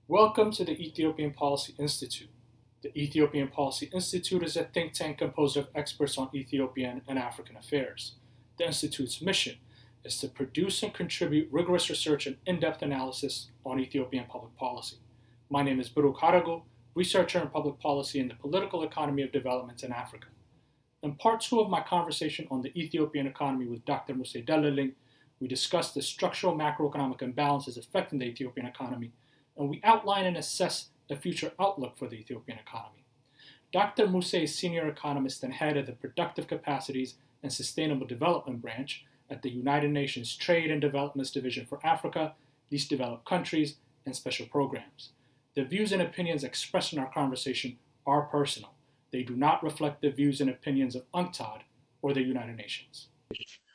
Welcome to the Ethiopian Policy Institute. The Ethiopian Policy Institute is a think tank composed of experts on Ethiopian and African affairs. The Institute's mission is to produce and contribute rigorous research and in-depth analysis on Ethiopian public policy. My name is Biruk Haregu, researcher in public policy and the political economy of development in Africa. In part 2 of my conversation on the Ethiopian economy with Dr. Mussie Delelegn, we discussed the structural macroeconomic imbalances affecting the Ethiopian economy, and we outline and assess the future outlook for the Ethiopian economy. Dr. Mussie is senior economist and head of the Productive Capacities and Sustainable Development branch at the United Nations Trade and Development Division for Africa, Least Developed Countries, and Special Programs. The views and opinions expressed in our conversation are personal. They do not reflect the views and opinions of UNCTAD or the United Nations.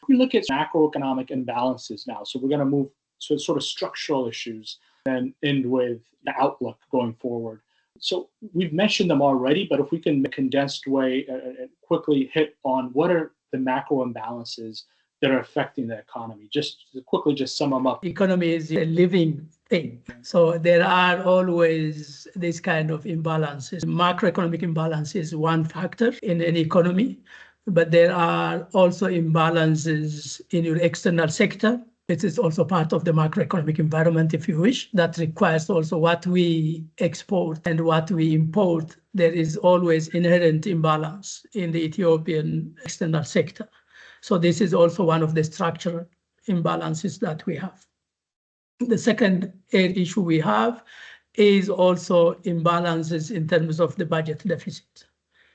We look at macroeconomic imbalances now, so we're going to move to sort of structural issues and end with the outlook going forward. So we've mentioned them already, but if we can, in a condensed way, quickly hit on what are the macro imbalances that are affecting the economy. Just quickly, just sum them up. Economy is a living thing. So there are always this kind of imbalances. Macroeconomic imbalance is one factor in an economy, but there are also imbalances in your external sector. It is also part of the macroeconomic environment, if you wish, that requires also what we export and what we import. There is always inherent imbalance in the Ethiopian external sector. So this is also one of the structural imbalances that we have. The second issue we have is also imbalances in terms of the budget deficit.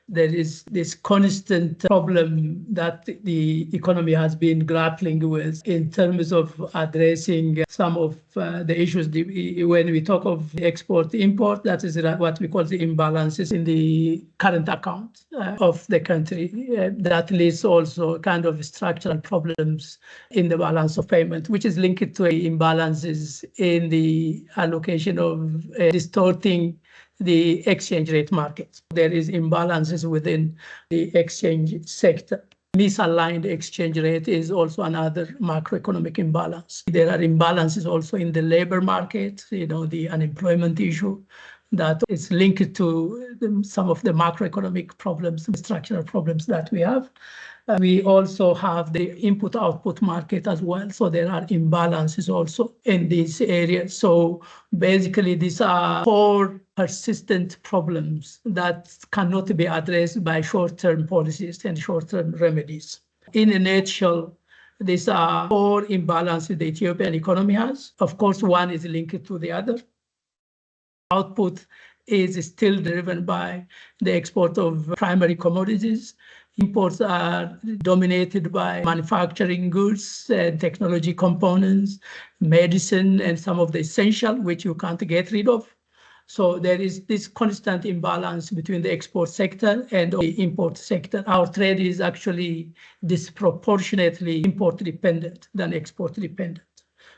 There is this constant problem that the economy has been grappling with in terms of addressing some of the issues. When we talk of export-import, that is what we call the imbalances in the current account of the country. That leads also kind of structural problems in the balance of payment, which is linked to imbalances in the allocation of distorting the exchange rate market. There is imbalances within the exchange sector. Misaligned exchange rate is also another macroeconomic imbalance. There are imbalances also in the labor market, the unemployment issue that is linked to some of the macroeconomic problems, structural problems that we have. We also have the input-output market as well. So there are imbalances also in these areas. So basically, these are four persistent problems that cannot be addressed by short-term policies and short-term remedies. In a nutshell, these are four imbalances the Ethiopian economy has. Of course, one is linked to the other. Output is still driven by the export of primary commodities. Imports are dominated by manufacturing goods, technology components, medicine, and some of the essential, which you can't get rid of. So there is this constant imbalance between the export sector and the import sector. Our trade is actually disproportionately import dependent than export dependent.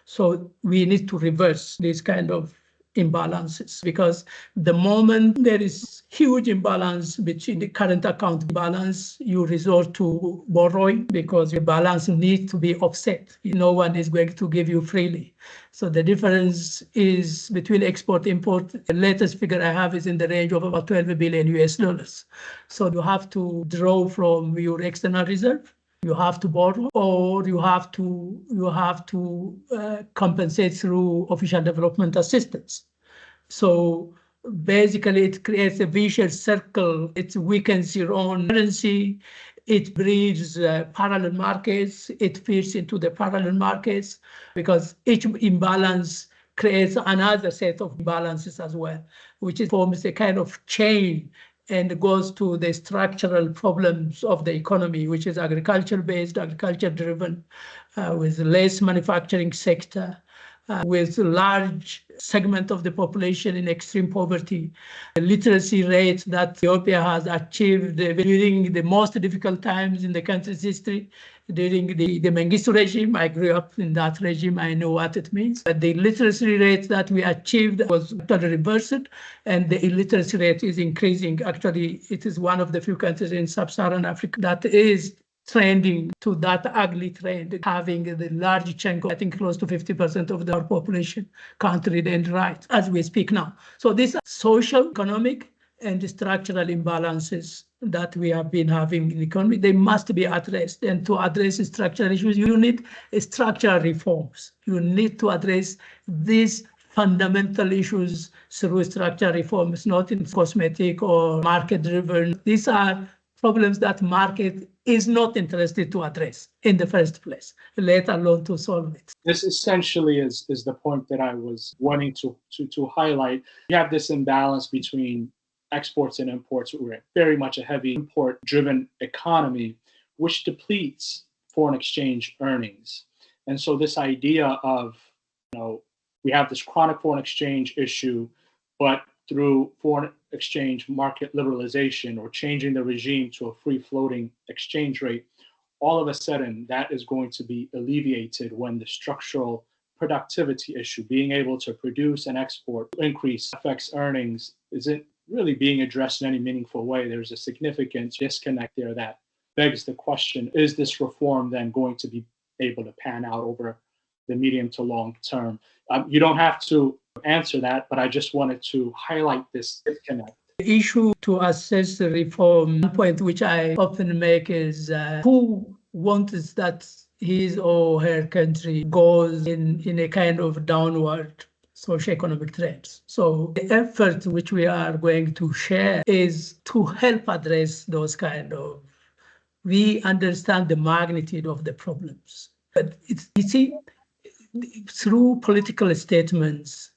So we need to reverse this kind of imbalances, because the moment there is huge imbalance between the current account balance, you resort to borrowing because the balance needs to be offset. No one is going to give you freely. So the difference is between export import. The latest figure I have is in the range of about 12 billion US dollars. So you have to draw from your external reserve. You have to borrow, or you have to compensate through official development assistance. So basically, it creates a vicious circle. It weakens your own currency. It breeds parallel markets. It feeds into the parallel markets because each imbalance creates another set of imbalances as well, which forms a kind of chain and goes to the structural problems of the economy, which is agriculture-based, agriculture-driven, with less manufacturing sector, with large segment of the population in extreme poverty. The literacy rate that Ethiopia has achieved during the most difficult times in the country's history, during the Mengistu regime. I grew up in that regime. I know what it means. But the literacy rate that we achieved was totally reversed, and the illiteracy rate is increasing. Actually, it is one of the few countries in sub-Saharan Africa that is trending to that ugly trend, having the large chunk of, I think, close to 50% of our population can't read and write as we speak now. So these are social, economic, and structural imbalances that we have been having in the economy. They must be addressed. And to address structural issues, you need structural reforms. You need to address these fundamental issues through structural reforms, not in cosmetic or market-driven. These are problems that market is not interested to address in the first place, let alone to solve it. This essentially is the point that I was wanting to highlight. You have this imbalance between exports and imports. We're very much a heavy import-driven economy, which depletes foreign exchange earnings. And so this idea of, we have this chronic foreign exchange issue, but through foreign exchange market liberalization or changing the regime to a free-floating exchange rate, all of a sudden that is going to be alleviated when the structural productivity issue, being able to produce and export, increase, affects earnings, isn't really being addressed in any meaningful way. There's a significant disconnect there that begs the question, is this reform then going to be able to pan out over the medium to long term? You don't have to answer that, but I just wanted to highlight this disconnect. The issue to assess the reform, one point which I often make is who wants that his or her country goes in a kind of downward socioeconomic trends. So the effort which we are going to share is to help address those kind of, we understand the magnitude of the problems. But you see, through political statements,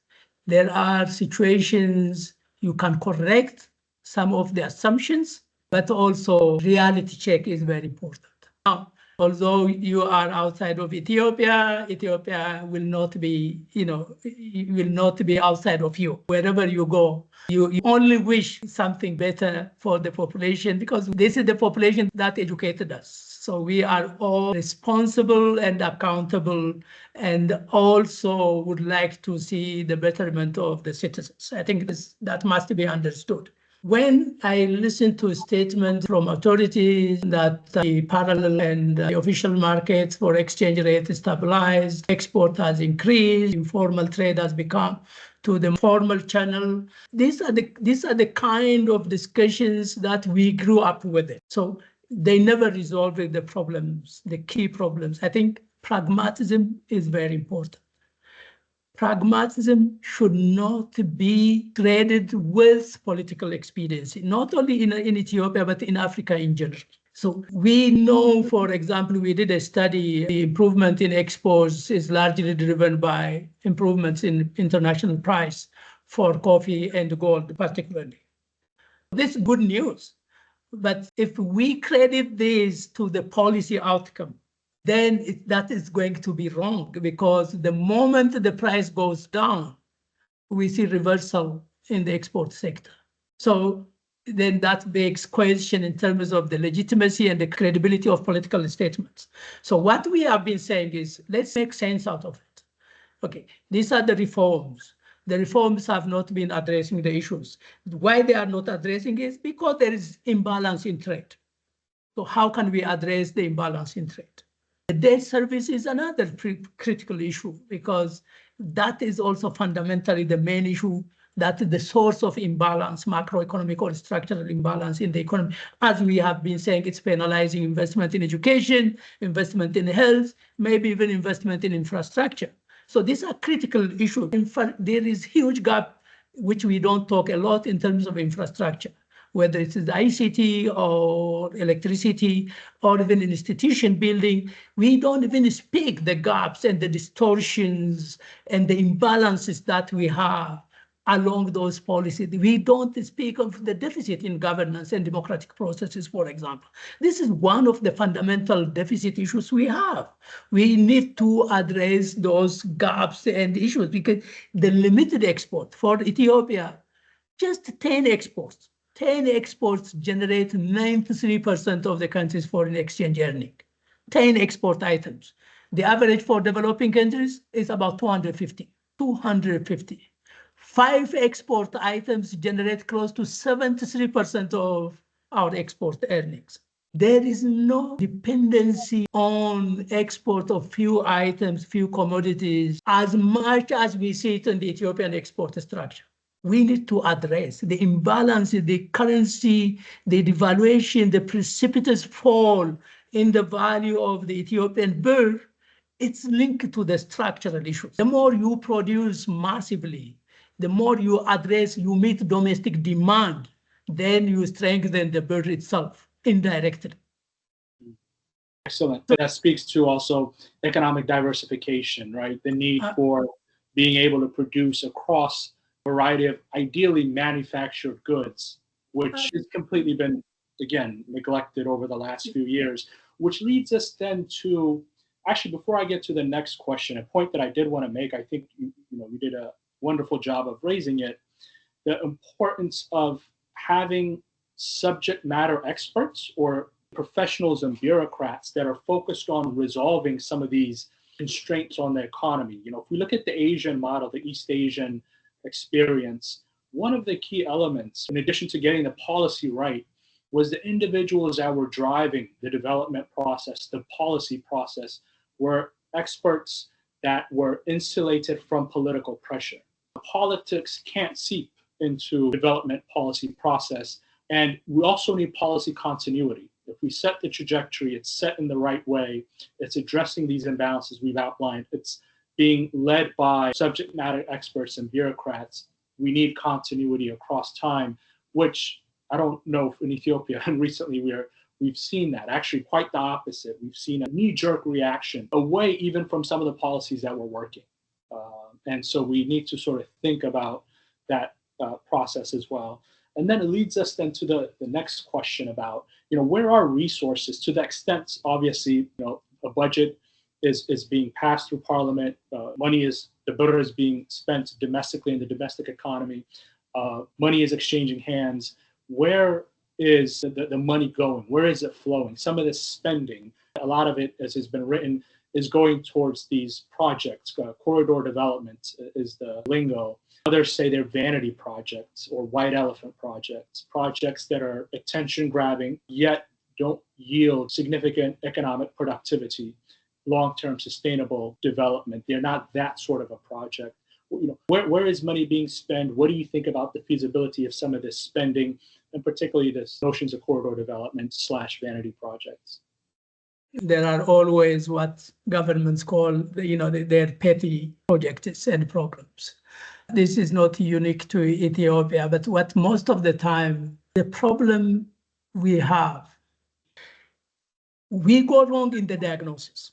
there are situations you can correct some of the assumptions, but also reality check is very important. Now, although you are outside of Ethiopia, Ethiopia will not be, will not be outside of you. Wherever you go, you only wish something better for the population because this is the population that educated us. So we are all responsible and accountable and also would like to see the betterment of the citizens. I think that must be understood. When I listen to statements from authorities that the parallel and the official markets for exchange rate is stabilized, export has increased, informal trade has become to the formal channel, these are the kind of discussions that we grew up with it. So they never resolve the problems, the key problems. I think pragmatism is very important. Pragmatism should not be traded with political expediency, not only in Ethiopia, but in Africa in general. So we know, for example, we did a study, the improvement in exports is largely driven by improvements in international price for coffee and gold, particularly. This is good news. But if we credit this to the policy outcome, then that is going to be wrong because the moment the price goes down, we see reversal in the export sector. So then that begs question in terms of the legitimacy and the credibility of political statements. So what we have been saying is, let's make sense out of it. Okay, these are the reforms. The reforms have not been addressing the issues. Why they are not addressing it? Because there is imbalance in trade. So how can we address the imbalance in trade? The debt service is another critical issue because that is also fundamentally the main issue, that is the source of imbalance, macroeconomic or structural imbalance in the economy. As we have been saying, it's penalizing investment in education, investment in health, maybe even investment in infrastructure. So these are critical issues. In fact, there is huge gap, which we don't talk a lot in terms of infrastructure, whether it is the ICT or electricity or even institution building. We don't even speak the gaps and the distortions and the imbalances that we have along those policies. We don't speak of the deficit in governance and democratic processes, for example. This is one of the fundamental deficit issues we have. We need to address those gaps and issues because the limited export for Ethiopia, just 10 exports generate 93% of the country's foreign exchange earning. 10 export items. The average for developing countries is about 250. 5 export items generate close to 73% of our export earnings. There is no dependency on export of few items, few commodities, as much as we see it in the Ethiopian export structure. We need to address the imbalance in the currency, the devaluation, the precipitous fall in the value of the Ethiopian birr. It's linked to the structural issues. The more you produce massively, the more you address, you meet domestic demand, then you strengthen the birr itself indirectly. Excellent. That speaks to also economic diversification, right? The need for being able to produce across a variety of ideally manufactured goods, which has completely been, again, neglected over the last few years, which leads us then to, actually, before I get to the next question, a point that I did want to make, I think you did a wonderful job of raising it, the importance of having subject matter experts or professionals and bureaucrats that are focused on resolving some of these constraints on the economy. If we look at the Asian model, the East Asian experience, one of the key elements, in addition to getting the policy right, was the individuals that were driving the development process, the policy process, were experts that were insulated from political pressure. Politics can't seep into development policy process, and we also need policy continuity. If we set the trajectory, it's set in the right way, it's addressing these imbalances we've outlined, it's being led by subject matter experts and bureaucrats, we need continuity across time, which I don't know if in Ethiopia, and recently we've seen that, actually quite the opposite. We've seen a knee-jerk reaction away even from some of the policies that were working. And so we need to sort of think about that process as well. And then it leads us then to the next question about, where are resources to the extent, obviously, a budget is being passed through parliament, the birr is being spent domestically in the domestic economy, money is exchanging hands. Where is the money going? Where is it flowing? Some of this spending, a lot of it, as has been written, is going towards these projects. Corridor development is the lingo. Others say they're vanity projects or white elephant projects that are attention grabbing, yet don't yield significant economic productivity, long-term sustainable development. They're not that sort of a project. Where is money being spent? What do you think about the feasibility of some of this spending, and particularly this notions of corridor development / vanity projects? There are always what governments call, their petty projects and programs. This is not unique to Ethiopia, but what most of the time, the problem we have, we go wrong in the diagnosis.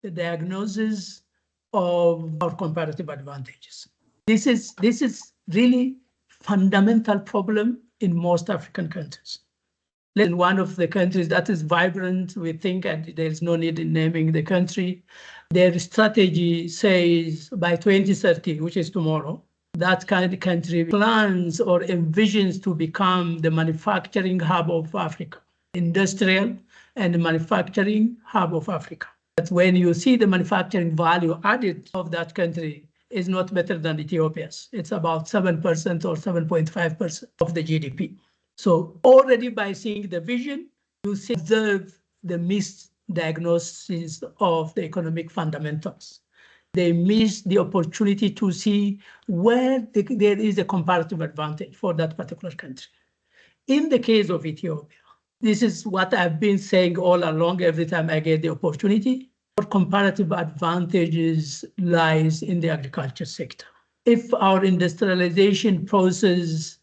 The diagnosis of our comparative advantages. This is really fundamental problem in most African countries. In one of the countries that is vibrant, we think, and there's no need in naming the country, their strategy says by 2030, which is tomorrow, that kind of country plans or envisions to become the manufacturing hub of Africa, industrial and manufacturing hub of Africa. But when you see the manufacturing value added of that country is not better than Ethiopia's. It's about 7% or 7.5% of the GDP. So already by seeing the vision, you observe the misdiagnosis of the economic fundamentals. They miss the opportunity to see where there is a comparative advantage for that particular country. In the case of Ethiopia, this is what I've been saying all along every time I get the opportunity. Our comparative advantages lies in the agriculture sector. If our industrialization process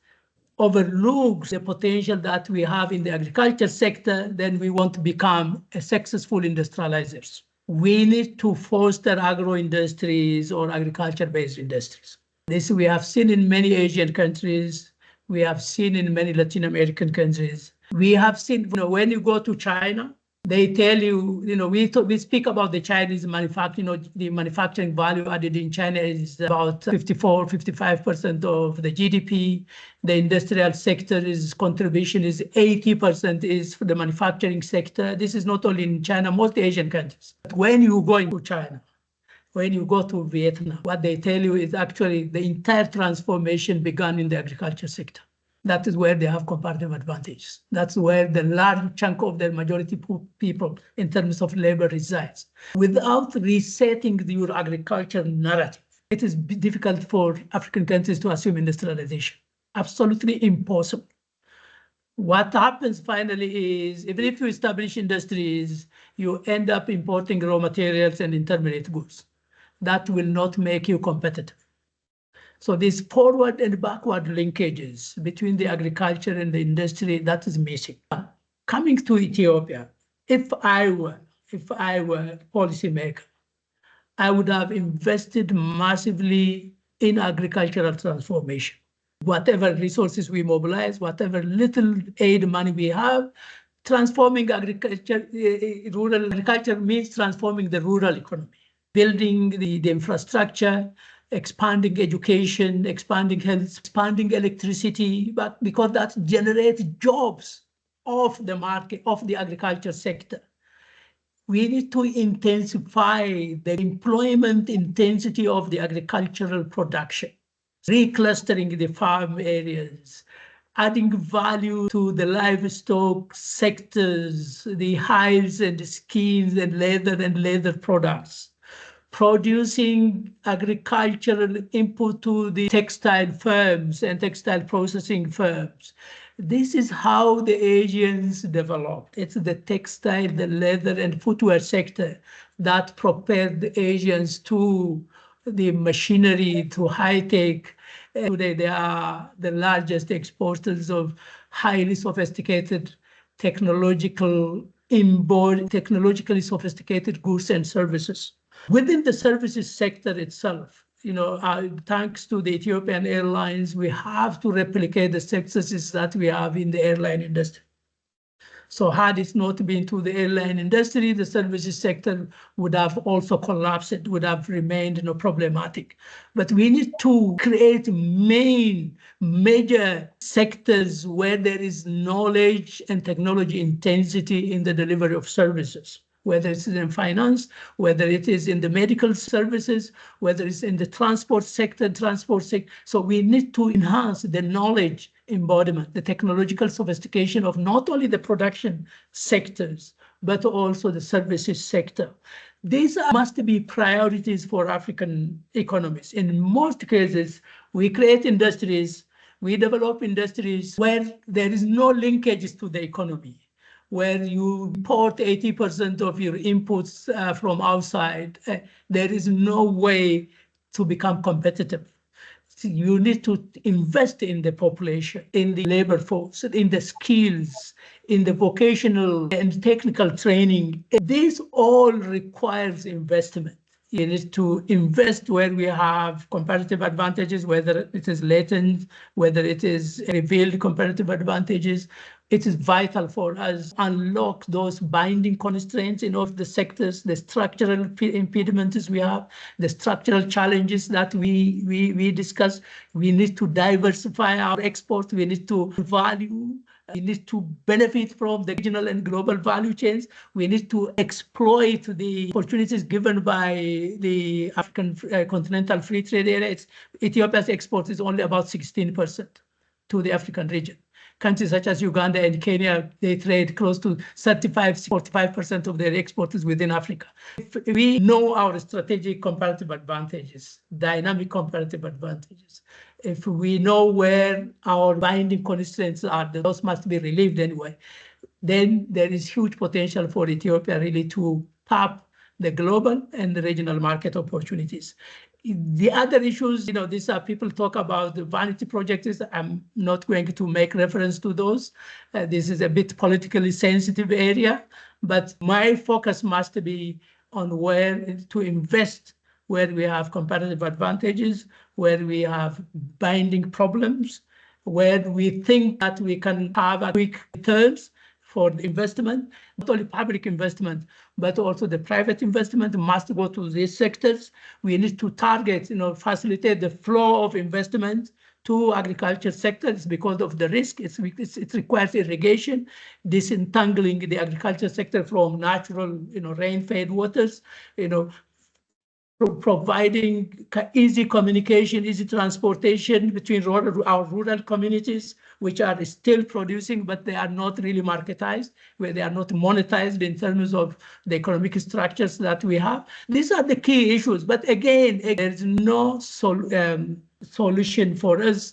overlooks the potential that we have in the agriculture sector, then we want to become a successful industrializers. We need to foster agro-industries or agriculture-based industries. This we have seen in many Asian countries. We have seen in many Latin American countries. We have seen, when you go to China, they tell you, we speak about the Chinese manufacturing, the manufacturing value added in China is about 54, 55% of the GDP. The industrial sector's contribution is 80% is for the manufacturing sector. This is not only in China, most Asian countries. But when you go into China, when you go to Vietnam, what they tell you is actually the entire transformation began in the agriculture sector. That is where they have comparative advantages. That's where the large chunk of the majority people in terms of labor resides. Without resetting your agriculture narrative, it is difficult for African countries to assume industrialization. Absolutely impossible. What happens finally is, even if you establish industries, you end up importing raw materials and intermediate goods. That will not make you competitive. So these forward and backward linkages between the agriculture and the industry, that is missing. Coming to Ethiopia, if I were policymaker, I would have invested massively in agricultural transformation. Whatever resources we mobilize, whatever little aid money we have, transforming agriculture, rural agriculture means transforming the rural economy, building the infrastructure, expanding education, expanding health, expanding electricity, but because that generates jobs of the market, of the agriculture sector. We need to intensify the employment intensity of the agricultural production, reclustering the farm areas, adding value to the livestock sectors, the hides and skins and leather products, producing agricultural input to the textile firms and textile processing firms. This is how the Asians developed. It's the textile, the leather, and footwear sector that propelled the Asians to the machinery, to high-tech. Today, they are the largest exporters of highly sophisticated technologically sophisticated goods and services. Within the services sector itself, thanks to the Ethiopian Airlines, we have to replicate the successes that we have in the airline industry. So had it not been to the airline industry, the services sector would have also collapsed. It would have remained problematic. But we need to create major sectors where there is knowledge and technology intensity in the delivery of services, whether it's in finance, whether it is in the medical services, whether it's in the transport sector. So we need to enhance the knowledge embodiment, the technological sophistication of not only the production sectors, but also the services sector. These must be priorities for African economies. In most cases, we create industries, we develop industries where there is no linkages to the economy, where you import 80% of your inputs from outside. There is no way to become competitive. You need to invest in the population, in the labor force, in the skills, in the vocational and technical training. This all requires investment. You need to invest where we have comparative advantages, whether it is latent, whether it is revealed comparative advantages. It is vital for us to unlock those binding constraints in all of the sectors, the structural impediments we have, the structural challenges that we discuss. We need to diversify our exports. We need to value. We need to benefit from the regional and global value chains. We need to exploit the opportunities given by the African continental free trade area. Ethiopia's export is only about 16% to the African region. Countries such as Uganda and Kenya, they trade close to 45% of their exports within Africa. If we know our strategic comparative advantages, dynamic comparative advantages, if we know where our binding constraints are, those must be relieved anyway, then there is huge potential for Ethiopia really to tap the global and the regional market opportunities. The other issues, these are people talk about the Vanity projects. I'm not going to make reference to those. This is a bit politically sensitive area, but my focus must be on where to invest, where we have comparative advantages, where we have binding problems, where we think that we can have a quick returns for the investment. Not only public investment, but also the private investment must go to these sectors. We need to target, facilitate the flow of investment to agriculture sectors because of the risk. It requires irrigation, disentangling the agriculture sector from natural, rain-fed waters, providing easy communication, easy transportation between our rural communities, which are still producing, but they are not really marketized, where they are not monetized in terms of the economic structures that we have. These are the key issues. But again, there's no solution for us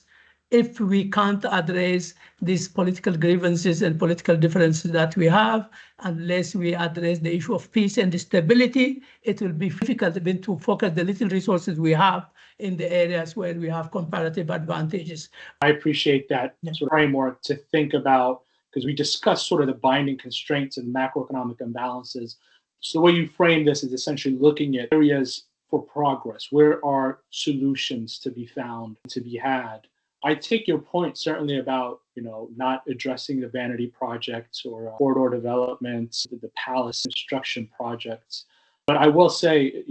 if we can't address these political grievances and political differences that we have. Unless we address the issue of peace and stability, it will be difficult even to focus the little resources we have in the areas where we have comparative advantages. I appreciate that sort of framework to think about, because we discussed sort of the binding constraints and macroeconomic imbalances. So the way you frame this is essentially looking at areas for progress. Where are solutions to be found, to be had? I take your point certainly about, not addressing the Vanity projects or corridor developments, the palace construction projects. But I will say,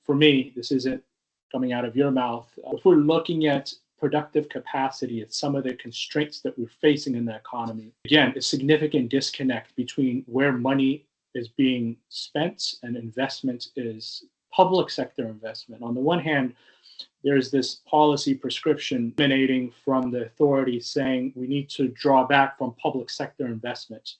for me, this isn't coming out of your mouth. If we're looking at productive capacity, at some of the constraints that we're facing in the economy, again, a significant disconnect between where money is being spent and investment is public sector investment. On the one hand, there's this policy prescription emanating from the authorities saying we need to draw back from public sector investment,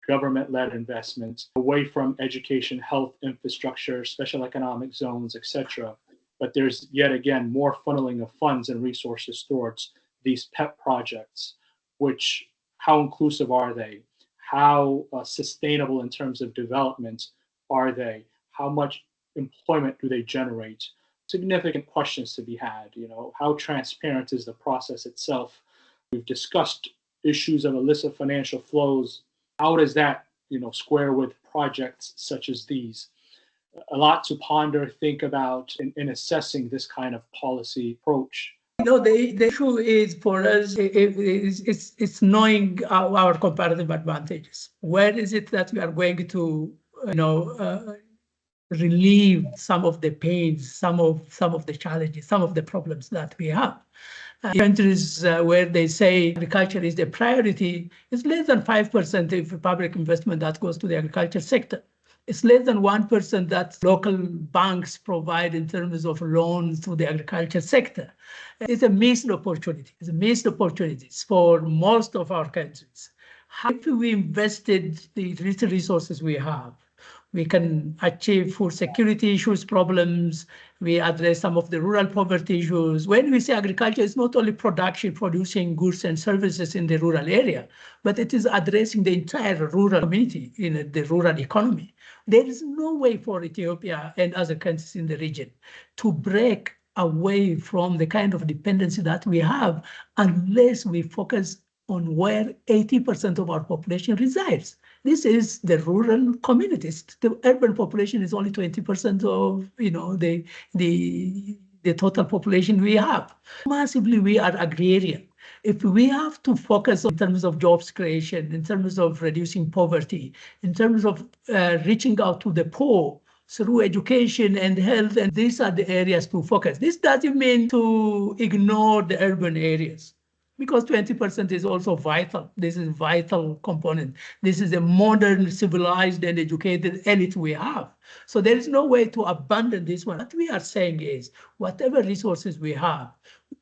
government-led investment, away from education, health, infrastructure, special economic zones, etc. But there's yet again more funneling of funds and resources towards these pet projects, which, how inclusive are they? How sustainable in terms of development are they? How much employment do they generate? Significant questions to be had. How transparent is the process itself? We've discussed issues of illicit financial flows. How does that, square with projects such as these? A lot to ponder, think about in assessing this kind of policy approach. The issue is for us, it's knowing our comparative advantages. Where is it that we are going to, relieve some of the pains, some of the challenges, some of the problems that we have? Countries where they say agriculture is the priority, it's less than 5% of public investment that goes to the agriculture sector. It's less than 1% that local banks provide in terms of loans to the agriculture sector. It's a missed opportunity. It's a missed opportunities for most of our countries. How do we invested the little resources we have? We can achieve food security issues, problems. We address some of the rural poverty issues. When we say agriculture, it's not only producing goods and services in the rural area, but it is addressing the entire rural community in the rural economy. There is no way for Ethiopia and other countries in the region to break away from the kind of dependency that we have unless we focus on where 80% of our population resides. This is the rural communities. The urban population is only 20% of the total population we have. Massively, we are agrarian. If we have to focus in terms of jobs creation, in terms of reducing poverty, in terms of reaching out to the poor through education and health, and these are the areas to focus. This doesn't mean to ignore the urban areas, because 20% is also vital. This is a vital component. This is a modern, civilized, and educated elite we have. So there is no way to abandon this one. What we are saying is, whatever resources we have,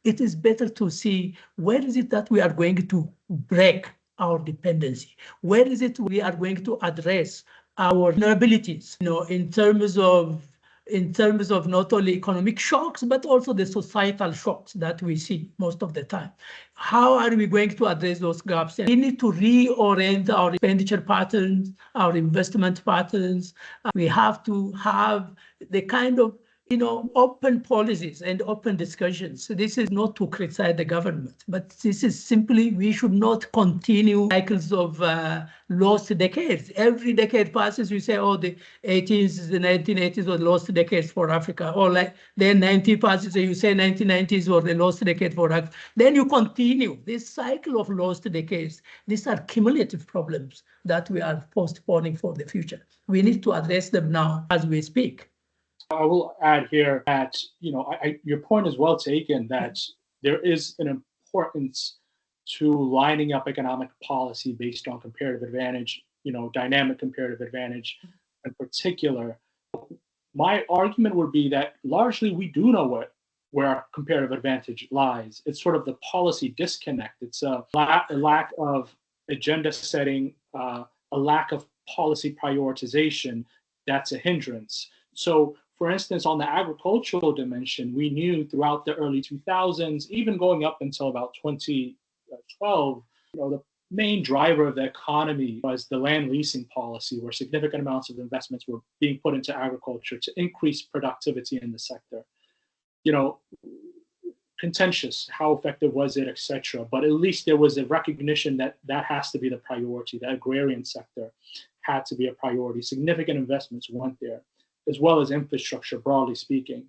it is better to see where is it that we are going to break our dependency? Where is it we are going to address our vulnerabilities, in terms of not only economic shocks, but also the societal shocks that we see most of the time. How are we going to address those gaps? We need to reorient our expenditure patterns, our investment patterns. We have to have the kind of open policies and open discussions. So this is not to criticize the government, but this is simply, we should not continue cycles of lost decades. Every decade passes, we say, oh, the 80s, the 1980s were lost decades for Africa. Or like then 90 passes, you say 1990s were the lost decade for Africa. Then you continue this cycle of lost decades. These are cumulative problems that we are postponing for the future. We need to address them now as we speak. I will add here that, your point is well taken, that there is an importance to lining up economic policy based on comparative advantage, dynamic comparative advantage in particular. My argument would be that largely we do know where our comparative advantage lies. It's sort of the policy disconnect. It's a lack of agenda setting, a lack of policy prioritization that's a hindrance. So, for instance, on the agricultural dimension, we knew throughout the early 2000s, even going up until about 2012, the main driver of the economy was the land leasing policy, where significant amounts of investments were being put into agriculture to increase productivity in the sector. Contentious, how effective was it, etc. But at least there was a recognition that that has to be the priority. The agrarian sector had to be a priority. Significant investments went there, as well as infrastructure, broadly speaking.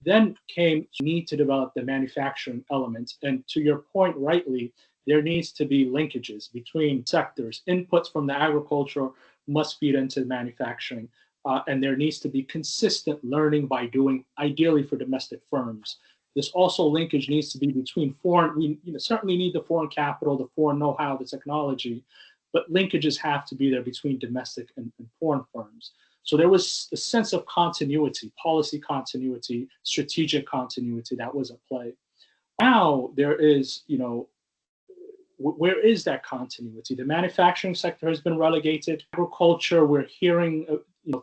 Then came the need to develop the manufacturing element. And to your point, rightly, there needs to be linkages between sectors. Inputs from the agriculture must feed into manufacturing. And there needs to be consistent learning by doing, ideally for domestic firms. This also linkage needs to be between foreign, we certainly need the foreign capital, the foreign know-how, the technology, but linkages have to be there between domestic and foreign firms. So there was a sense of continuity, policy continuity, strategic continuity that was at play. Now there is, where is that continuity? The manufacturing sector has been relegated. Agriculture, we're hearing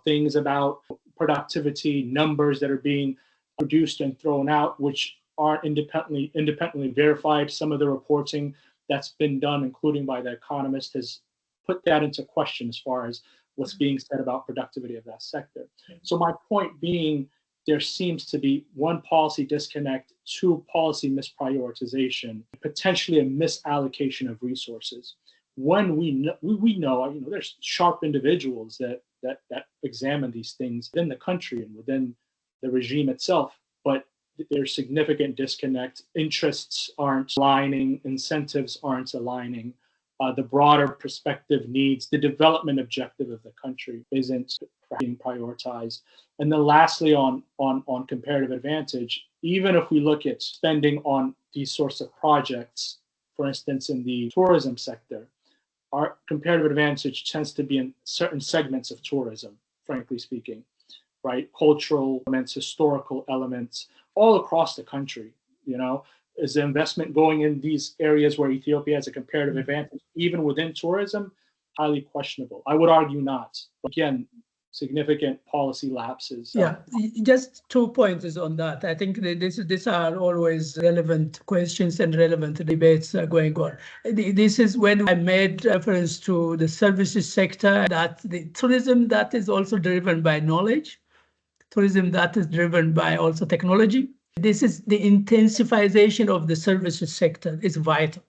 things about productivity, numbers that are being produced and thrown out, which aren't independently verified. Some of the reporting that's been done, including by the Economist, has put that into question as far as what's being said about productivity of that sector. So my point being, there seems to be one policy disconnect, two policy misprioritization, potentially a misallocation of resources. When we know, there's sharp individuals that examine these things within the country and within the regime itself, but there's significant disconnect. Interests aren't aligning, incentives aren't aligning. The broader perspective needs, the development objective of the country isn't being prioritized. And then lastly, on comparative advantage, even if we look at spending on these sorts of projects, for instance, in the tourism sector, our comparative advantage tends to be in certain segments of tourism, frankly speaking, right? Cultural elements, historical elements, all across the country, Is the investment going in these areas where Ethiopia has a comparative advantage, even within tourism? Highly questionable. I would argue not. Again, significant policy lapses. Yeah, just 2 points on that. I think these are always relevant questions and relevant debates going on. This is when I made reference to the services sector, that the tourism that is also driven by knowledge, tourism that is driven by also technology. This is the intensification of the services sector is vital.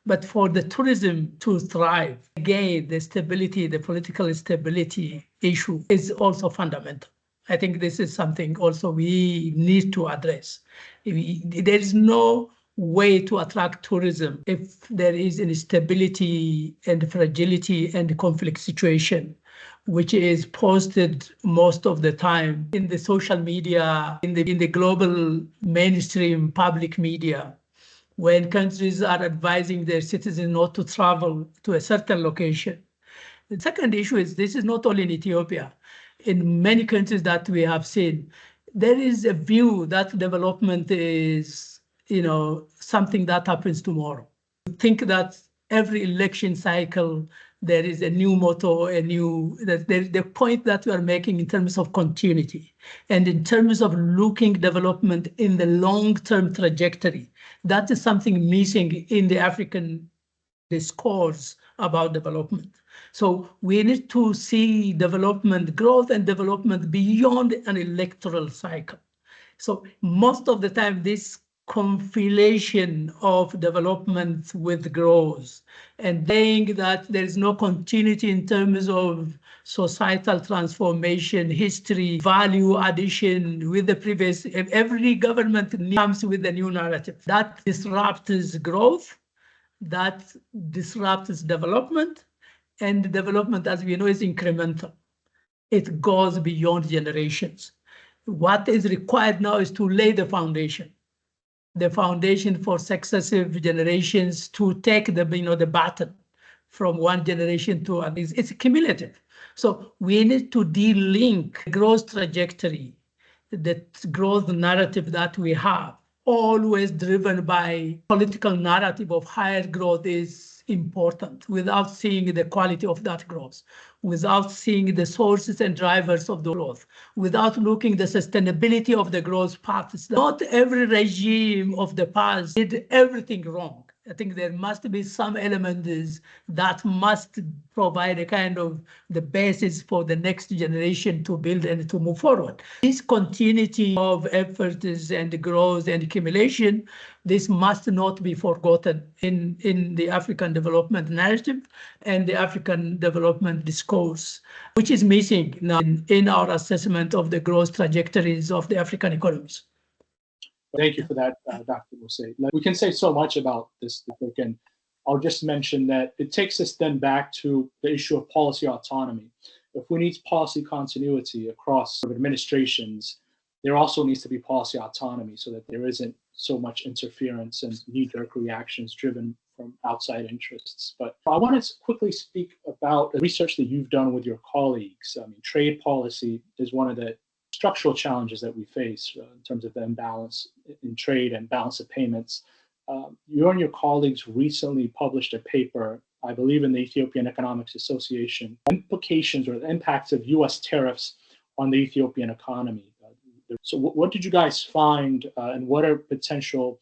But for the tourism to thrive, again, the stability, the political stability issue is also fundamental. I think this is something also we need to address. There is no way to attract tourism if there is instability and fragility and conflict situation, which is posted most of the time in the social media, in the global mainstream public media, when countries are advising their citizens not to travel to a certain location. The second issue is this is not only in Ethiopia. In many countries that we have seen, there is a view that development is, something that happens tomorrow. Think that every election cycle, there is a new motto, the point that we are making in terms of continuity and in terms of looking development in the long-term trajectory. That is something missing in the African discourse about development. So we need to see development, growth and development beyond an electoral cycle. So most of the time, this conflation of development with growth and saying that there is no continuity in terms of societal transformation, history, value addition with the previous, every government comes with a new narrative that disrupts growth, that disrupts development, and development, as we know, is incremental. It goes beyond generations. What is required now is to lay the foundation for successive generations to take the baton, from one generation to another. It's cumulative. So we need to de-link the growth trajectory, the growth narrative that we have, always driven by political narrative of higher growth is important, without seeing the quality of that growth, without seeing the sources and drivers of the growth, without looking the sustainability of the growth paths. Not every regime of the past did everything wrong. I think there must be some elements that must provide a kind of the basis for the next generation to build and to move forward. This continuity of efforts and growth and accumulation, this must not be forgotten in the African development narrative and the African development discourse, which is missing now in our assessment of the growth trajectories of the African economies. Thank you for that, Dr. Mussie. We can say so much about this topic, and I'll just mention that it takes us then back to the issue of policy autonomy. If we need policy continuity across administrations, there also needs to be policy autonomy so that there isn't so much interference and knee-jerk reactions driven from outside interests. But I want to quickly speak about the research that you've done with your colleagues. I mean, trade policy is one of the structural challenges that we face in terms of the imbalance in trade and balance of payments. You and your colleagues recently published a paper, I believe, in the Ethiopian Economic Association, implications or the impacts of U.S. tariffs on the Ethiopian economy. So what did you guys find, and what are potential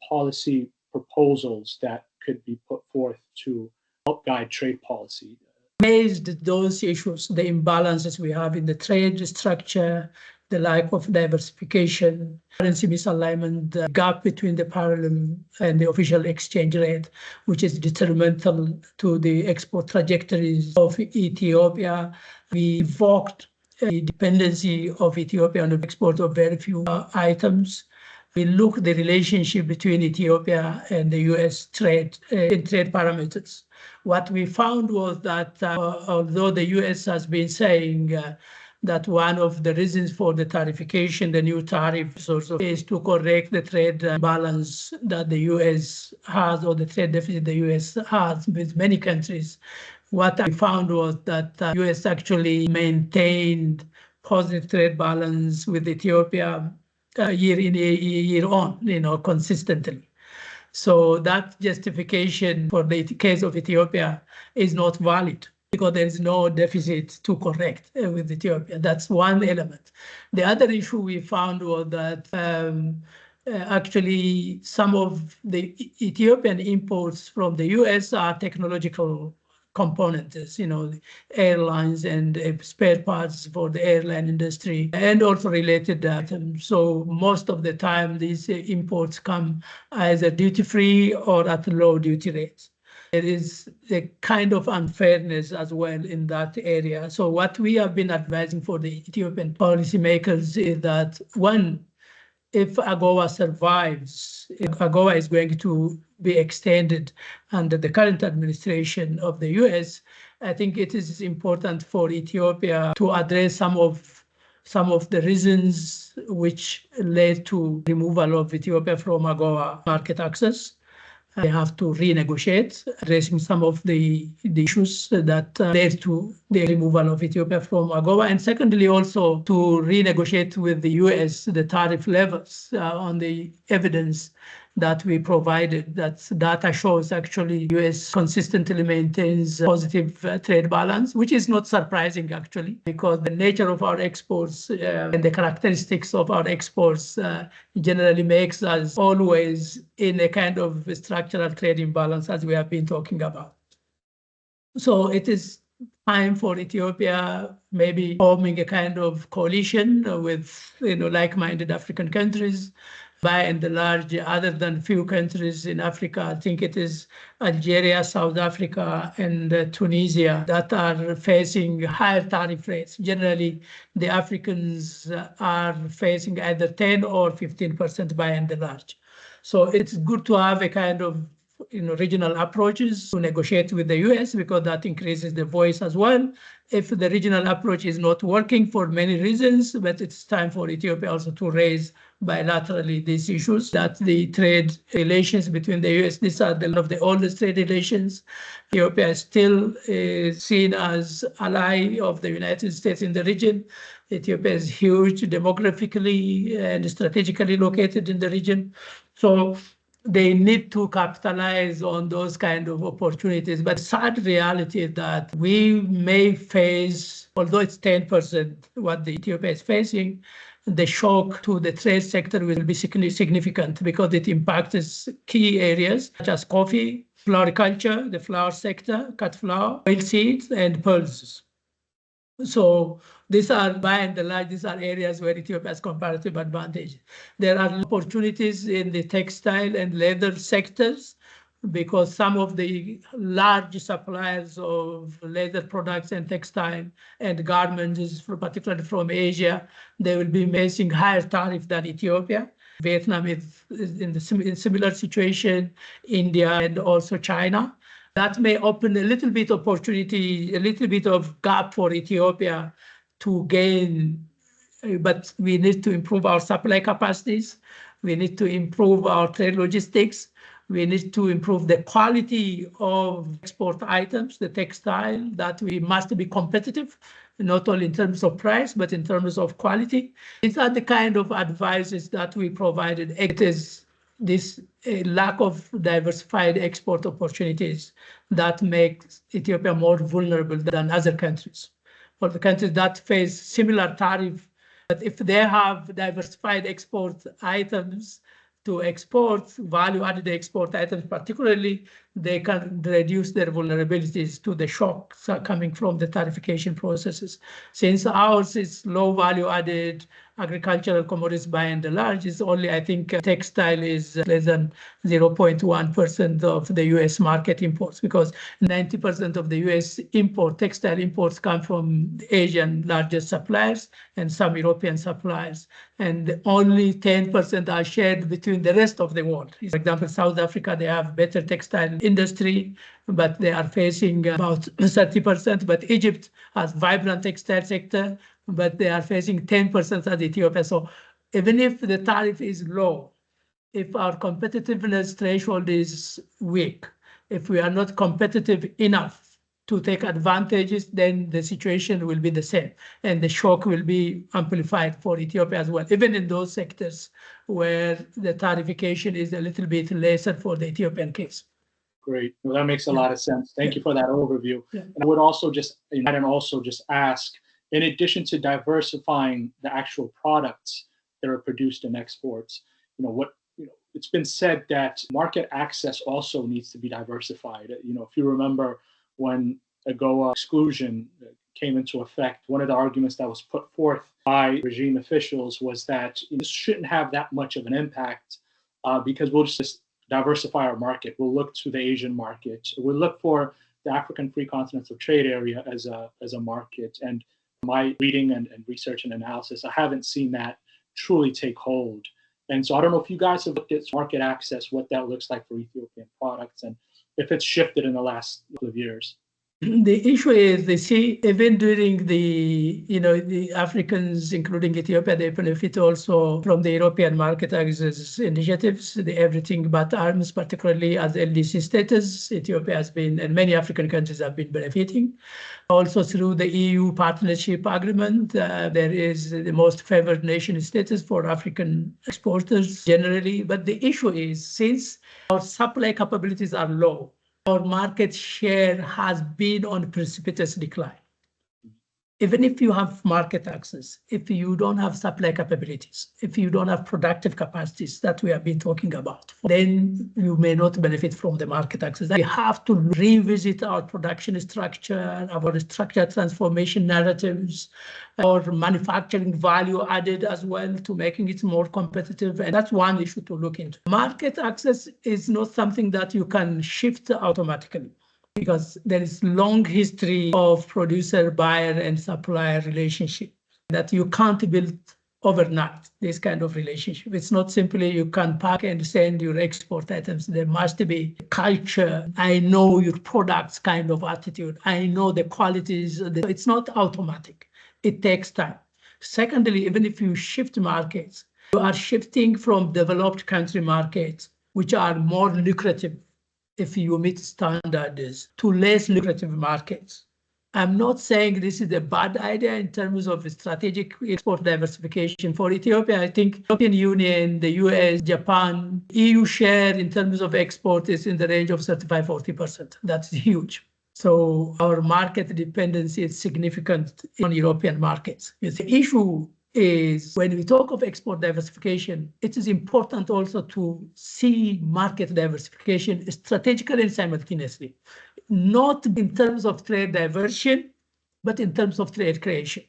policy proposals that could be put forth to help guide trade policy? Raised those issues, the imbalances we have in the trade structure, the lack of diversification, currency misalignment, the gap between the parallel and the official exchange rate, which is detrimental to the export trajectories of Ethiopia. We evoked the dependency of Ethiopia on the export of very few items. We looked at the relationship between Ethiopia and the U.S. trade in trade parameters. What we found was that although the U.S. has been saying that one of the reasons for the tariffication, the new tariff source is to correct the trade balance that the U.S. has, or the trade deficit the U.S. has with many countries. What I found was that the U.S. actually maintained positive trade balance with Ethiopia year in, year on, consistently. So that justification for the case of Ethiopia is not valid because there is no deficit to correct with Ethiopia. That's one element. The other issue we found was that actually some of the Ethiopian imports from the US are technological components, the airlines and spare parts for the airline industry, and also related items. So most of the time, these imports come either duty-free or at low duty rates. There is a kind of unfairness as well in that area. So what we have been advising for the Ethiopian policymakers is that, one, if AGOA survives, if AGOA is going to be extended under the current administration of the US, I think it is important for Ethiopia to address some of the reasons which led to removal of Ethiopia from AGOA market access. They have to renegotiate, addressing some of the issues that led to the removal of Ethiopia from AGOA. And secondly, also to renegotiate with the US the tariff levels on the evidence that we provided. That data shows actually US consistently maintains positive trade balance, which is not surprising actually, because the nature of our exports and the characteristics of our exports generally makes us always in a kind of structural trade imbalance, as we have been talking about. So it is time for Ethiopia maybe forming a kind of coalition with like-minded African countries. By and large, other than few countries in Africa, I think it is Algeria, South Africa, and Tunisia that are facing higher tariff rates. Generally, the Africans are facing either 10 or 15% by and large. So it's good to have a kind of regional approaches to negotiate with the US, because that increases the voice as well. If the regional approach is not working for many reasons, but it's time for Ethiopia also to raise bilaterally these issues, that the trade relations between the US, these are one of the oldest trade relations. Ethiopia is still seen as ally of the United States in the region. Ethiopia is huge demographically and strategically located in the region. So they need to capitalize on those kind of opportunities. But sad reality is that we may face, although it's 10% what the Ethiopia is facing, the shock to the trade sector will be significant because it impacts key areas such as coffee, floriculture, the flower sector, cut flower, oilseeds, and pulses. So these are, by and large, these are areas where Ethiopia has comparative advantage. There are opportunities in the textile and leather sectors because some of the large suppliers of leather products and textile and garments, particularly from Asia, they will be facing higher tariff than Ethiopia. Vietnam is in a similar situation, India and also China. That may open a little bit opportunity, a little bit of gap for Ethiopia to gain, but we need to improve our supply capacities. We need to improve our trade logistics. We need to improve the quality of export items, the textile, that we must be competitive, not only in terms of price, but in terms of quality. These are the kind of advices that we provided. It is this lack of diversified export opportunities that makes Ethiopia more vulnerable than other countries. For the countries that face similar tariff, but if they have diversified export items to export, value-added export items particularly, they can reduce their vulnerabilities to the shocks coming from the tariffication processes. Since ours is low value-added agricultural commodities by and large, is only, I think, textile is less than 0.1% of the US market imports, because 90% of the US textile imports come from the Asian largest suppliers and some European suppliers. And only 10% are shared between the rest of the world. For example, South Africa, they have better textile industry, but they are facing about 30%. But Egypt has vibrant textile sector, but they are facing 10% at Ethiopia. So even if the tariff is low, if our competitiveness threshold is weak, if we are not competitive enough to take advantages, then the situation will be the same. And the shock will be amplified for Ethiopia as well, even in those sectors where the tariffication is a little bit lesser for the Ethiopian case. Great. Well, that makes a lot of sense. Thank you for that overview. Yeah. And I would also just ask, in addition to diversifying the actual products that are produced in exports, it's been said that market access also needs to be diversified. If you remember when AGOA exclusion came into effect, one of the arguments that was put forth by regime officials was that this shouldn't have that much of an impact because we'll just diversify our market. We'll look to the Asian market. We'll look for the African Free Continental Trade Area as a market. And my reading and research and analysis, I haven't seen that truly take hold. And so I don't know if you guys have looked at market access, what that looks like for Ethiopian products, and if it's shifted in the last couple of years. The issue is, they see, even during the Africans, including Ethiopia, they benefit also from the European market access initiatives, the everything but arms, particularly as LDC status. Ethiopia has been, and many African countries have been benefiting. Also through the EU partnership agreement, there is the most favored nation status for African exporters generally. But the issue is, since our supply capabilities are low, our market share has been on precipitous decline. Even if you have market access, if you don't have supply capabilities, if you don't have productive capacities that we have been talking about, then you may not benefit from the market access. We have to revisit our production structure, our structure transformation narratives, our manufacturing value added as well to making it more competitive. And that's one issue to look into. Market access is not something that you can shift automatically, because there is long history of producer, buyer, and supplier relationship that you can't build overnight, this kind of relationship. It's not simply you can pack and send your export items. There must be culture. I know your products kind of attitude. I know the qualities. It's not automatic. It takes time. Secondly, even if you shift markets, you are shifting from developed country markets, which are more lucrative if you meet standards, to less lucrative markets. I'm not saying this is a bad idea in terms of strategic export diversification for Ethiopia. I think European Union, the US, Japan, EU share in terms of export is in the range of 35-40%. That's huge. So our market dependency is significant on European markets. The issue is when we talk of export diversification, it is important also to see market diversification strategically and simultaneously, not in terms of trade diversion, but in terms of trade creation.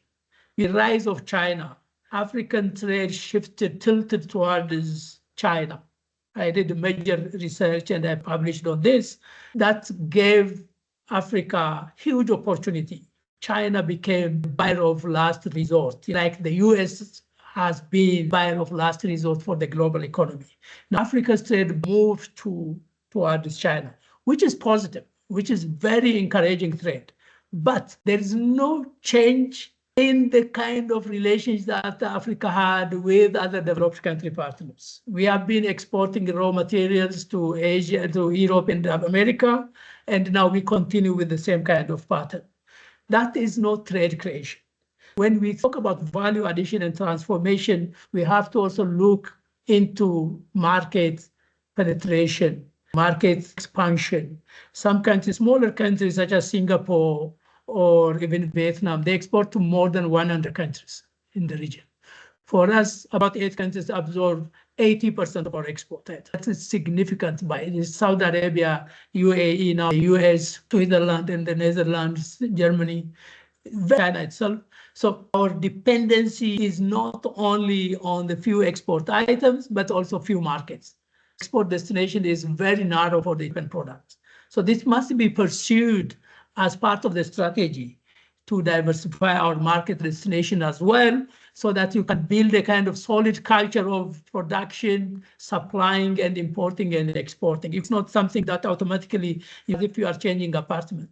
The rise of China, African trade tilted towards China. I did major research and I published on this. That gave Africa huge opportunity. China became buyer of last resort, like the US has been buyer of last resort for the global economy. Now Africa's trade moved towards China, which is positive, which is very encouraging trade. But there is no change in the kind of relations that Africa had with other developed country partners. We have been exporting raw materials to Asia, to Europe and America, and now we continue with the same kind of pattern. That is not trade creation. When we talk about value addition and transformation, we have to also look into market penetration, market expansion. Some countries, smaller countries such as Singapore or even Vietnam, they export to more than 100 countries in the region. For us, about 8 countries absorb 80% of our export. That's a significant by Saudi Arabia, UAE, now the US, Switzerland, and the Netherlands, Germany, China itself. So our dependency is not only on the few export items, but also few markets. Export destination is very narrow for the different products. So this must be pursued as part of the strategy to diversify our market destination as well, so that you can build a kind of solid culture of production, supplying and importing and exporting. It's not something that automatically, if you are changing apartment,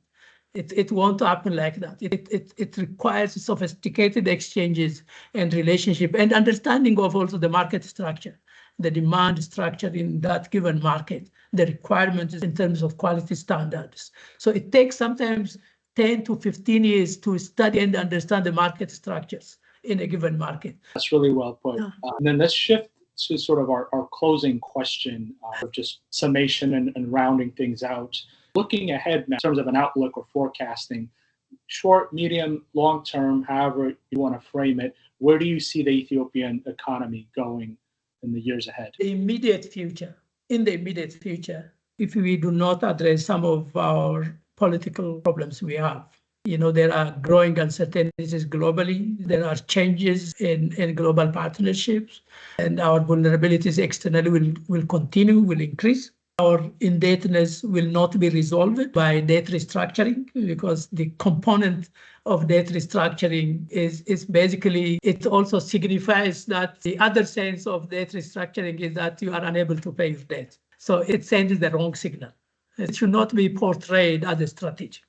it won't happen like that. It requires sophisticated exchanges and relationship and understanding of also the market structure, the demand structure in that given market, the requirements in terms of quality standards. So it takes sometimes 10 to 15 years to study and understand the market structures in a given market. That's really well put. Yeah. And then let's shift to sort of our closing question of just summation and rounding things out. Looking ahead now, in terms of an outlook or forecasting, short, medium, long term, however you want to frame it, where do you see the Ethiopian economy going in the years ahead? In the immediate future, if we do not address some of our political problems we have, there are growing uncertainties globally. There are changes in global partnerships, and our vulnerabilities externally will continue, will increase. Our indebtedness will not be resolved by debt restructuring, because the component of debt restructuring is basically, it also signifies that the other sense of debt restructuring is that you are unable to pay your debt. So it sends the wrong signal. It should not be portrayed as a strategy.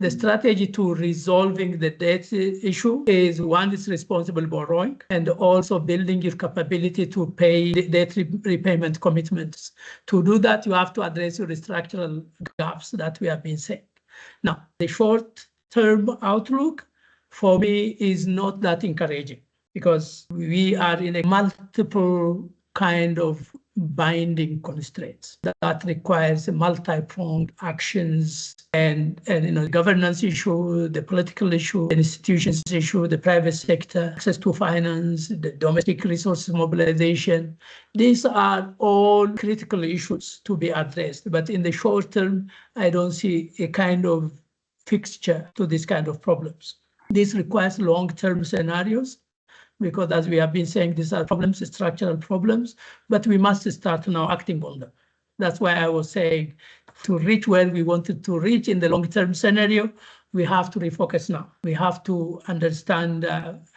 The strategy to resolving the debt issue is one is responsible borrowing and also building your capability to pay debt repayment commitments. To do that, you have to address your structural gaps that we have been saying. Now, the short-term outlook for me is not that encouraging, because we are in a multiple kind of binding constraints that requires multi-pronged actions and governance issue, the political issue, the institutions issue, the private sector, access to finance, the domestic resources mobilization. These are all critical issues to be addressed. But in the short term, I don't see a kind of fixture to this kind of problems. This requires long-term scenarios, because as we have been saying, these are problems, structural problems, but we must start now acting on them. That's why I was saying to reach where we wanted to reach in the long-term scenario, we have to refocus now. We have to understand,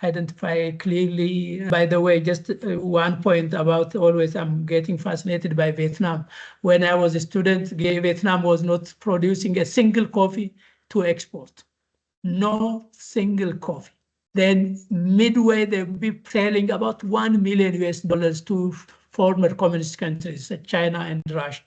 identify clearly. By the way, just one point about always, I'm getting fascinated by Vietnam. When I was a student, Vietnam was not producing a single coffee to export. No single coffee. Then midway, they'll be selling about $1 million US to former communist countries, China and Russia.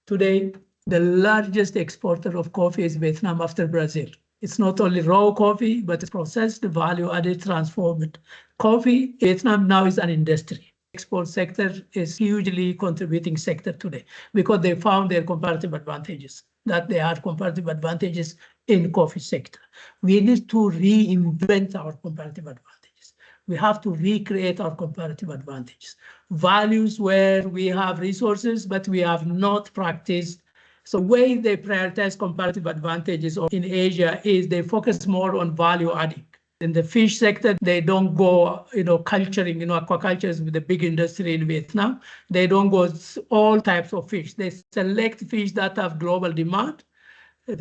Today, the largest exporter of coffee is Vietnam after Brazil. It's not only raw coffee, but it's processed, value-added, transformed. Coffee, Vietnam now is an industry. Export sector is hugely contributing sector today because they found their comparative advantages, that they have comparative advantages in coffee sector. We need to reinvent our comparative advantages. We have to recreate our comparative advantages. Values where we have resources, but we have not practiced. So the way they prioritize comparative advantages in Asia is they focus more on value adding. In the fish sector, they don't go, culturing, aquaculture is the big industry in Vietnam. They don't go all types of fish. They select fish that have global demand.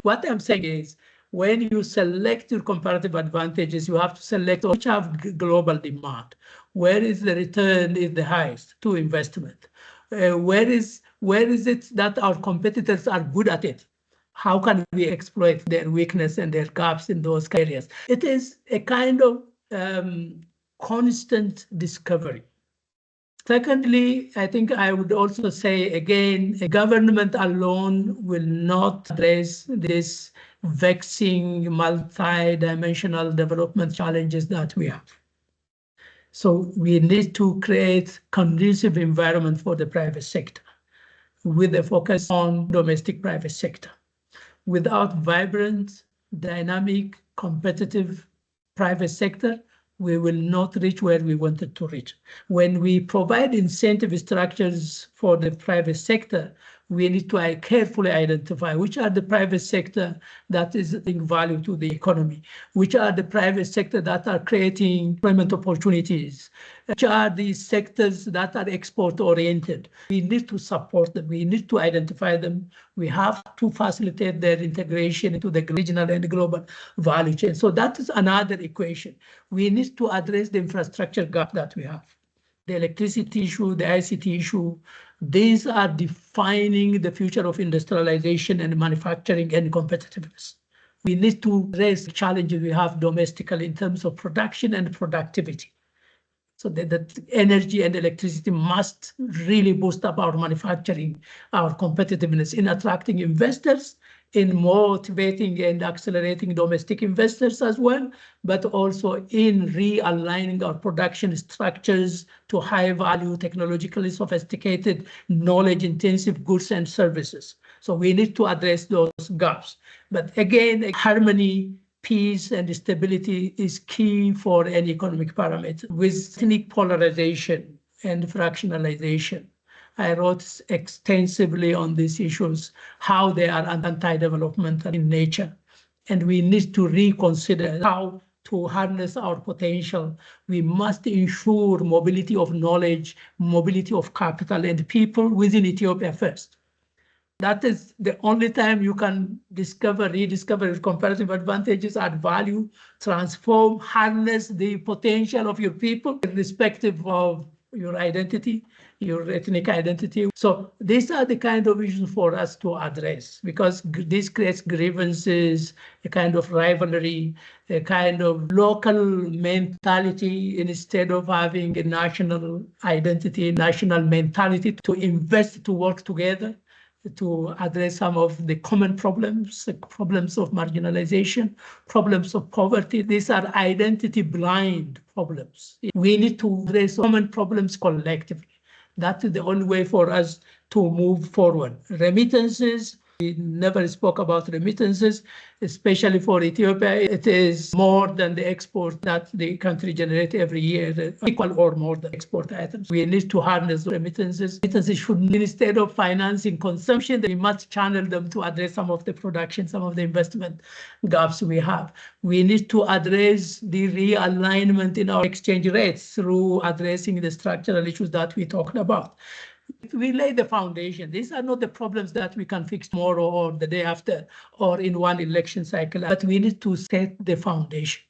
What I'm saying is, when you select your comparative advantages, you have to select which have global demand. Where is the return is the highest to investment? Where is it that our competitors are good at it? How can we exploit their weakness and their gaps in those areas? It is a kind of constant discovery. Secondly, I think I would also say, again, a government alone will not address this vexing multi-dimensional development challenges that we have. So we need to create conducive environment for the private sector with a focus on domestic private sector. Without vibrant, dynamic, competitive private sector, we will not reach where we wanted to reach. When we provide incentive structures for the private sector, we need to carefully identify which are the private sector that is adding value to the economy, which are the private sector that are creating employment opportunities, which are the sectors that are export-oriented. We need to support them. We need to identify them. We have to facilitate their integration into the regional and global value chain. So that is another equation. We need to address the infrastructure gap that we have. The electricity issue, the ICT issue, these are defining the future of industrialization and manufacturing and competitiveness. We need to raise challenges we have domestically in terms of production and productivity. So that energy and electricity must really boost up our manufacturing, our competitiveness in attracting investors, in motivating and accelerating domestic investors as well, but also in realigning our production structures to high value, technologically sophisticated, knowledge-intensive goods and services. So we need to address those gaps. But again, harmony, peace, and stability is key for any economic parameter. With ethnic polarization and fractionalization, I wrote extensively on these issues, how they are anti-developmental in nature. And we need to reconsider how to harness our potential. We must ensure mobility of knowledge, mobility of capital and people within Ethiopia first. That is the only time you can rediscover your comparative advantages, add value, transform, harness the potential of your people, irrespective of your identity, your ethnic identity. So these are the kind of issues for us to address, because this creates grievances, a kind of rivalry, a kind of local mentality instead of having a national identity, national mentality to invest, to work together, to address some of the common problems, the problems of marginalization, problems of poverty. These are identity blind problems. We need to address common problems collectively. That is the only way for us to move forward. Remittances, we never spoke about remittances, especially for Ethiopia. It is more than the export that the country generates every year, equal or more than export items. We need to harness remittances. Remittances should, instead of financing consumption, we must channel them to address some of the production, some of the investment gaps we have. We need to address the realignment in our exchange rates through addressing the structural issues that we talked about. We lay the foundation. These are not the problems that we can fix tomorrow or the day after or in one election cycle, but we need to set the foundation,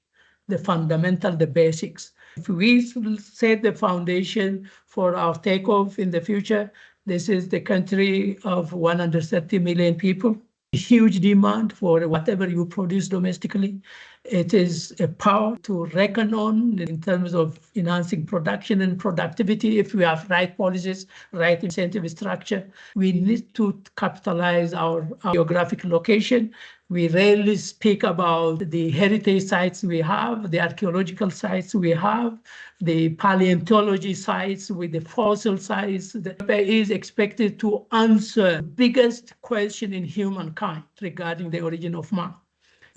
the fundamental, the basics. If we set the foundation for our takeoff in the future, this is the country of 130 million people, huge demand for whatever you produce domestically. It is a power to reckon on in terms of enhancing production and productivity. If we have right policies, right incentive structure, we need to capitalize our geographic location. We rarely speak about the heritage sites we have, the archaeological sites we have, the paleontology sites with the fossil sites. That is expected to answer the biggest question in humankind regarding the origin of man.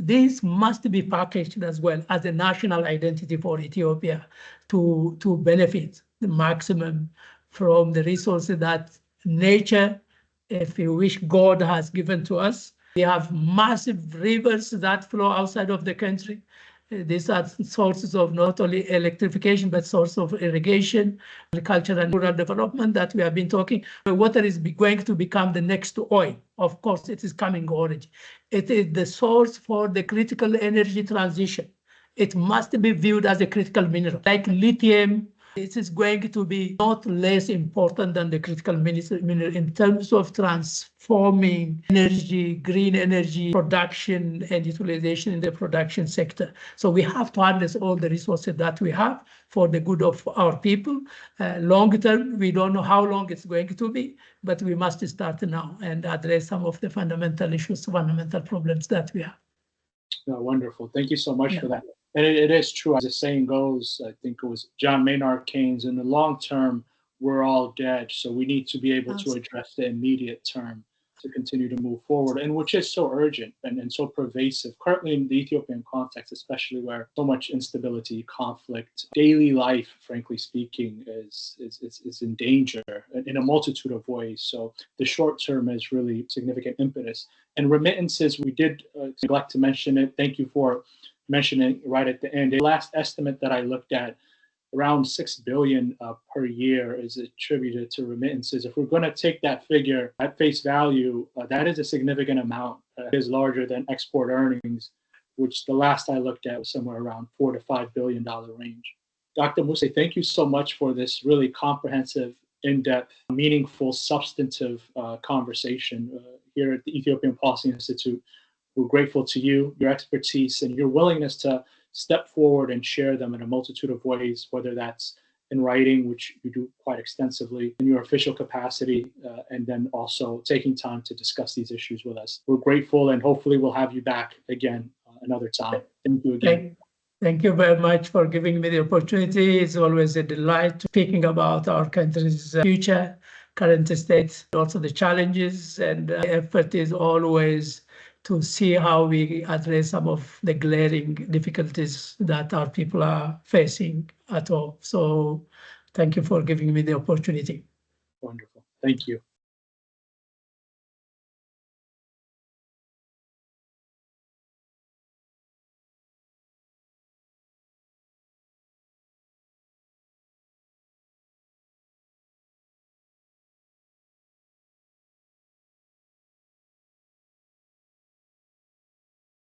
This must be packaged as well as a national identity for Ethiopia to benefit the maximum from the resources that nature, if you wish, God has given to us. We have massive rivers that flow outside of the country. These are sources of not only electrification, but source of irrigation, agriculture and rural development that we have been talking. Water is going to become the next oil. Of course, it is coming already. It is the source for the critical energy transition. It must be viewed as a critical mineral. Like lithium, this is going to be not less important than the critical mineral in terms of transforming energy, green energy production and utilization in the production sector. So we have to harness all the resources that we have for the good of our people. Long term, we don't know how long it's going to be, but we must start now and address some of the fundamental issues, fundamental problems that we have. No, wonderful. Thank you so much for that. And it is true, as the saying goes, I think it was John Maynard Keynes, in the long term, we're all dead. So we need to be able to address the immediate term to continue to move forward, and which is so urgent and so pervasive currently in the Ethiopian context, especially where so much instability, conflict, daily life, frankly speaking, is in danger in a multitude of ways. So the short term is really significant impetus. And remittances, we did neglect to mention it. Thank you for mentioning right at the end. The last estimate that I looked at, around 6 billion per year is attributed to remittances. If we're going to take that figure at face value, that is a significant amount. It is larger than export earnings, which the last I looked at was somewhere around $4 to $5 billion range. Dr. Mussie, thank you so much for this really comprehensive, in-depth, meaningful, substantive conversation here at the Ethiopian Policy Institute. We're grateful to you, your expertise, and your willingness to step forward and share them in a multitude of ways, whether that's in writing, which you do quite extensively, in your official capacity, and then also taking time to discuss these issues with us. We're grateful, and hopefully we'll have you back again another time. Thank you again. Thank you very much for giving me the opportunity. It's always a delight speaking about our country's future, current state, also the challenges, and the effort is always to see how we address some of the glaring difficulties that our people are facing at all. So thank you for giving me the opportunity. Wonderful. Thank you.